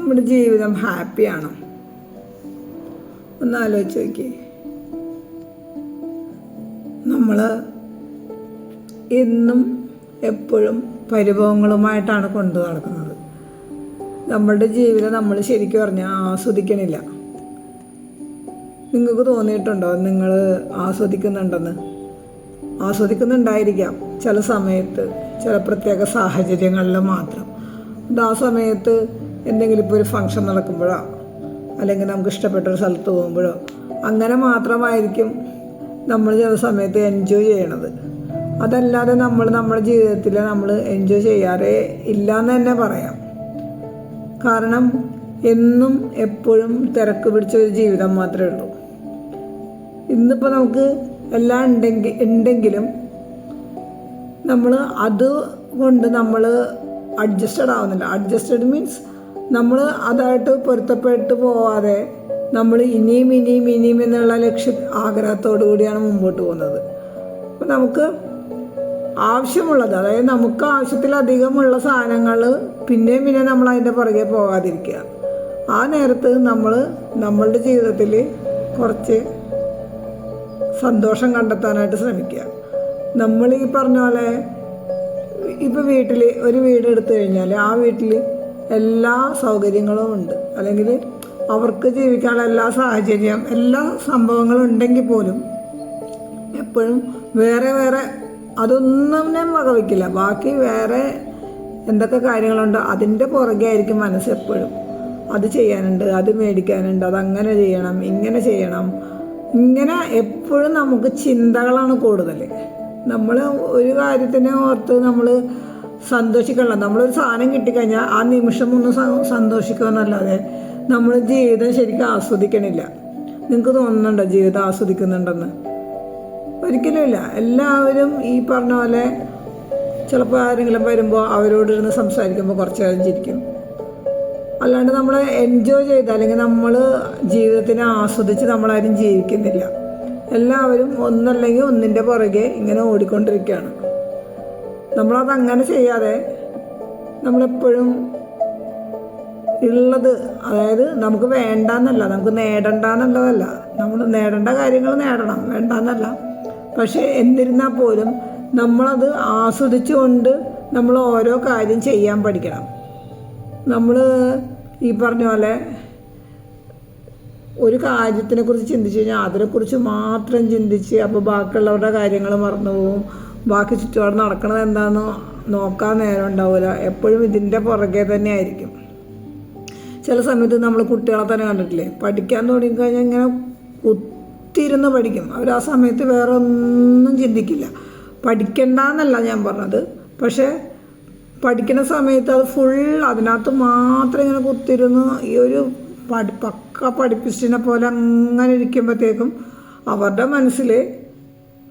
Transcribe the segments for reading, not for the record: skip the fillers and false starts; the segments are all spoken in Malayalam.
നമ്മുടെ ജീവിതം ഹാപ്പിയാണോ? ഒന്ന് ആലോചിച്ച് നോക്കി. നമ്മൾ എന്നും എപ്പോഴും പരിഭവങ്ങളുമായിട്ടാണ് കൊണ്ടു നടക്കുന്നത്. നമ്മളുടെ ജീവിതം നമ്മൾ ശരിക്കും പറഞ്ഞാൽ ആസ്വദിക്കണില്ല. നിങ്ങൾക്ക് തോന്നിയിട്ടുണ്ടോ നിങ്ങൾ ആസ്വദിക്കുന്നുണ്ടെന്ന്? ആസ്വദിക്കുന്നുണ്ടായിരിക്കാം ചില സമയത്ത്, ചില പ്രത്യേക സാഹചര്യങ്ങളിൽ മാത്രം. അത് ആ സമയത്ത് എന്തെങ്കിലും ഇപ്പോൾ ഒരു ഫങ്ഷൻ നടക്കുമ്പോഴോ അല്ലെങ്കിൽ നമുക്ക് ഇഷ്ടപ്പെട്ടൊരു സ്ഥലത്ത് പോകുമ്പോഴോ അങ്ങനെ മാത്രമായിരിക്കും നമ്മൾ ചില സമയത്ത് എൻജോയ് ചെയ്യണത്. അതല്ലാതെ നമ്മുടെ ജീവിതത്തിൽ നമ്മൾ എൻജോയ് ചെയ്യാറേ ഇല്ല എന്ന് തന്നെ പറയാം. കാരണം എന്നും എപ്പോഴും തിരക്ക് പിടിച്ചൊരു ജീവിതം മാത്രമേ ഉള്ളൂ. ഇന്നിപ്പോൾ നമുക്ക് എല്ലാം ഉണ്ടെങ്കിലും നമ്മൾ അതുകൊണ്ട് നമ്മൾ അഡ്ജസ്റ്റഡ് ആവുന്നില്ല. അഡ്ജസ്റ്റഡ് മീൻസ് നമ്മൾ അതായിട്ട് പൊരുത്തപ്പെട്ട് പോവാതെ നമ്മൾ ഇനിയും എന്നുള്ള ആഗ്രഹത്തോടു കൂടിയാണ് മുമ്പോട്ട് പോകുന്നത്. അപ്പോൾ നമുക്ക് ആവശ്യമുള്ളത്, അതായത് നമുക്ക് ആവശ്യത്തിലധികമുള്ള സാധനങ്ങൾ പിന്നെയും നമ്മൾ അതിൻ്റെ പുറകെ പോകാതിരിക്കുക. ആ നേരത്ത് നമ്മളുടെ ജീവിതത്തിൽ കുറച്ച് സന്തോഷം കണ്ടെത്താനായിട്ട് ശ്രമിക്കുക. നമ്മൾ ഈ പറഞ്ഞ പോലെ ഇപ്പോൾ ഒരു വീട് എടുത്തു കഴിഞ്ഞാൽ ആ വീട്ടിൽ എല്ലാ സൗകര്യങ്ങളും ഉണ്ട്, അല്ലെങ്കിൽ അവർക്ക് ജീവിക്കാനുള്ള എല്ലാ സാഹചര്യം, എല്ലാ സംഭവങ്ങളും ഉണ്ടെങ്കിൽ പോലും എപ്പോഴും വേറെ അതൊന്നും ഞാൻ വകവയ്ക്കില്ല. ബാക്കി വേറെ എന്തൊക്കെ കാര്യങ്ങളുണ്ട് അതിൻ്റെ പുറകെ ആയിരിക്കും മനസ്സെപ്പോഴും. അത് ചെയ്യാനുണ്ട്, അത് മേടിക്കാനുണ്ട്, അതങ്ങനെ ചെയ്യണം, ഇങ്ങനെ ചെയ്യണം, ഇങ്ങനെ എപ്പോഴും നമുക്ക് ചിന്തകളാണ് കൂടുതൽ. നമ്മൾ ഒരു കാര്യത്തിനെ ഓർത്ത് നമ്മൾ സന്തോഷിക്കണം. നമ്മളൊരു സാധനം കിട്ടിക്കഴിഞ്ഞാൽ ആ നിമിഷം ഒന്ന് സന്തോഷിക്കുമെന്നല്ലാതെ നമ്മൾ ജീവിതം ശരിക്കും ആസ്വദിക്കണില്ല. നിങ്ങൾക്ക് തോന്നുന്നുണ്ടോ ജീവിതം ആസ്വദിക്കുന്നുണ്ടെന്ന്? ഒരിക്കലുമില്ല. എല്ലാവരും ഈ പറഞ്ഞ പോലെ ചിലപ്പോൾ ആരെങ്കിലും വരുമ്പോൾ അവരോടിരുന്ന് സംസാരിക്കുമ്പോൾ കുറച്ച് നേരം ചിരിക്കും. അല്ലാണ്ട് നമ്മൾ എൻജോയ് ചെയ്ത് അല്ലെങ്കിൽ നമ്മൾ ജീവിതത്തിനെ ആസ്വദിച്ച് നമ്മളാരും ജീവിക്കുന്നില്ല. എല്ലാവരും ഒന്നല്ലെങ്കിൽ ഒന്നിൻ്റെ പുറകെ ഇങ്ങനെ ഓടിക്കൊണ്ടിരിക്കുകയാണ്. നമ്മളതങ്ങനെ ചെയ്യാതെ നമ്മളെപ്പോഴും ഉള്ളത്, അതായത് നമുക്ക് വേണ്ടെന്നല്ല, നമുക്ക് നേടണ്ടെന്നുള്ളതല്ല, നമ്മൾ നേടേണ്ട കാര്യങ്ങൾ നേടണം, വേണ്ടെന്നല്ല. പക്ഷേ എന്നിരുന്നാൽ പോലും നമ്മളത് ആസ്വദിച്ചുകൊണ്ട് നമ്മൾ ഓരോ കാര്യം ചെയ്യാൻ പഠിക്കണം. നമ്മൾ ഈ പറഞ്ഞ പോലെ ഒരു കാര്യത്തിനെക്കുറിച്ച് ചിന്തിച്ച് കഴിഞ്ഞാൽ അതിനെക്കുറിച്ച് മാത്രം ചിന്തിച്ച് അപ്പോൾ ബാക്കിയുള്ളവരുടെ കാര്യങ്ങൾ മറന്നു പോകും. ബാക്കി ചുറ്റുപാട് നടക്കണത് എന്താണെന്ന് നോക്കാൻ നേരം ഉണ്ടാവില്ല. എപ്പോഴും ഇതിൻ്റെ പുറകെ തന്നെ ആയിരിക്കും. ചില സമയത്ത് നമ്മൾ കുട്ടികളെ തന്നെ കണ്ടിട്ടില്ലേ, പഠിക്കാൻ തുടങ്ങിക്കഴിഞ്ഞാൽ ഇങ്ങനെ കുത്തിയിരുന്ന് പഠിക്കും. അവർ ആ സമയത്ത് വേറെ ഒന്നും ചിന്തിക്കില്ല. പഠിക്കണ്ടെന്നല്ല ഞാൻ പറഞ്ഞത്, പക്ഷേ പഠിക്കുന്ന സമയത്ത് അത് ഫുൾ അതിനകത്ത് മാത്രം ഇങ്ങനെ കുത്തിരുന്ന് ഈ ഒരു പക്ക പഠിപ്പിച്ചിനെ പോലെ അങ്ങനെ ഇരിക്കുമ്പോഴത്തേക്കും അവരുടെ മനസ്സിൽ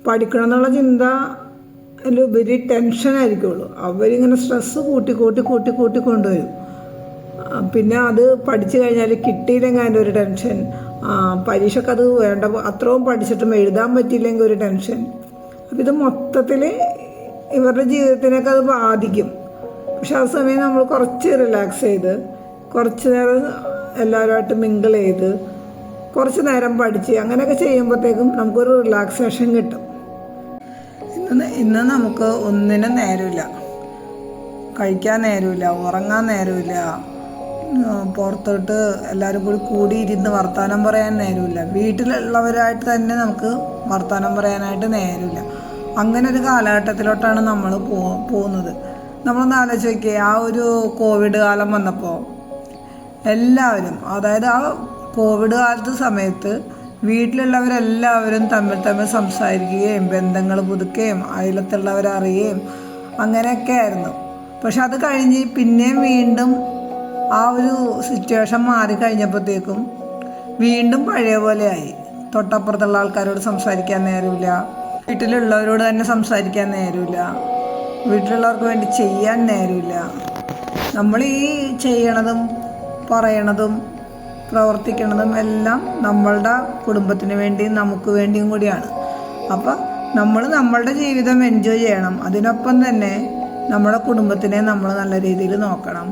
പഠിക്കണം എന്നുള്ള ചിന്ത ഉപരി ടെൻഷനായിരിക്കുള്ളൂ. അവരിങ്ങനെ സ്ട്രെസ്സ് കൂട്ടി കൊണ്ടുവരും. പിന്നെ അത് പഠിച്ചു കഴിഞ്ഞാൽ കിട്ടിയില്ലെങ്കിൽ അതിൻ്റെ ഒരു ടെൻഷൻ, പരീക്ഷയ്ക്ക് അത് വേണ്ട അത്രയും പഠിച്ചിട്ടും എഴുതാൻ പറ്റിയില്ലെങ്കിൽ ഒരു ടെൻഷൻ. അപ്പം ഇത് മൊത്തത്തിൽ ഇവരുടെ ജീവിതത്തിനൊക്കെ അത് ബാധിക്കും. പക്ഷെ ആ സമയം നമ്മൾ കുറച്ച് റിലാക്സ് ചെയ്ത് കുറച്ച് നേരം എല്ലാവരുമായിട്ട് മിങ്കിൾ ചെയ്ത് കുറച്ച് നേരം പഠിച്ച് അങ്ങനെയൊക്കെ ചെയ്യുമ്പോഴത്തേക്കും നമുക്കൊരു റിലാക്സേഷൻ കിട്ടും. ഇന്ന് നമുക്ക് ഒന്നിനും നേരമില്ല, കഴിക്കാൻ നേരമില്ല, ഉറങ്ങാൻ നേരമില്ല, പുറത്തോട്ട് എല്ലാവരും കൂടിയിരുന്ന് വർത്തമാനം പറയാൻ നേരമില്ല, വീട്ടിലുള്ളവരായിട്ട് തന്നെ നമുക്ക് വർത്തമാനം പറയാനായിട്ട് നേരമില്ല. അങ്ങനെ ഒരു കാലഘട്ടത്തിലോട്ടാണ് നമ്മൾ പോകുന്നത്. നമ്മളൊന്ന് ആലോചിച്ച് നോക്കിയേ, ആ ഒരു കോവിഡ് കാലം വന്നപ്പോൾ എല്ലാവരും, അതായത് ആ കോവിഡ് കാലത്ത് സമയത്ത് വീട്ടിലുള്ളവരെല്ലാവരും തമ്മിൽ സംസാരിക്കുകയും ബന്ധങ്ങൾ പുതുക്കുകയും അയലത്തുള്ളവരെ അറിയുകയും അങ്ങനെയൊക്കെ ആയിരുന്നു. പക്ഷെ അത് കഴിഞ്ഞ് പിന്നെയും വീണ്ടും ആ ഒരു സിറ്റുവേഷൻ മാറിക്കഴിഞ്ഞപ്പോഴത്തേക്കും വീണ്ടും പഴയ പോലെയായി. തൊട്ടപ്പുറത്തുള്ള ആൾക്കാരോട് സംസാരിക്കാൻ നേരമില്ല, വീട്ടിലുള്ളവരോട് തന്നെ സംസാരിക്കാൻ നേരമില്ല, വീട്ടിലുള്ളവർക്ക് വേണ്ടി ചെയ്യാൻ നേരമില്ല. നമ്മൾ ഈ ചെയ്യണതും പറയണതും പ്രവർത്തിക്കുന്നതും എല്ലാം നമ്മളുടെ കുടുംബത്തിന് വേണ്ടിയും നമുക്ക് വേണ്ടിയും കൂടിയാണ്. അപ്പം നമ്മളുടെ ജീവിതം എൻജോയ് ചെയ്യണം. അതിനൊപ്പം തന്നെ നമ്മുടെ കുടുംബത്തിനെ നമ്മൾ നല്ല രീതിയിൽ നോക്കണം.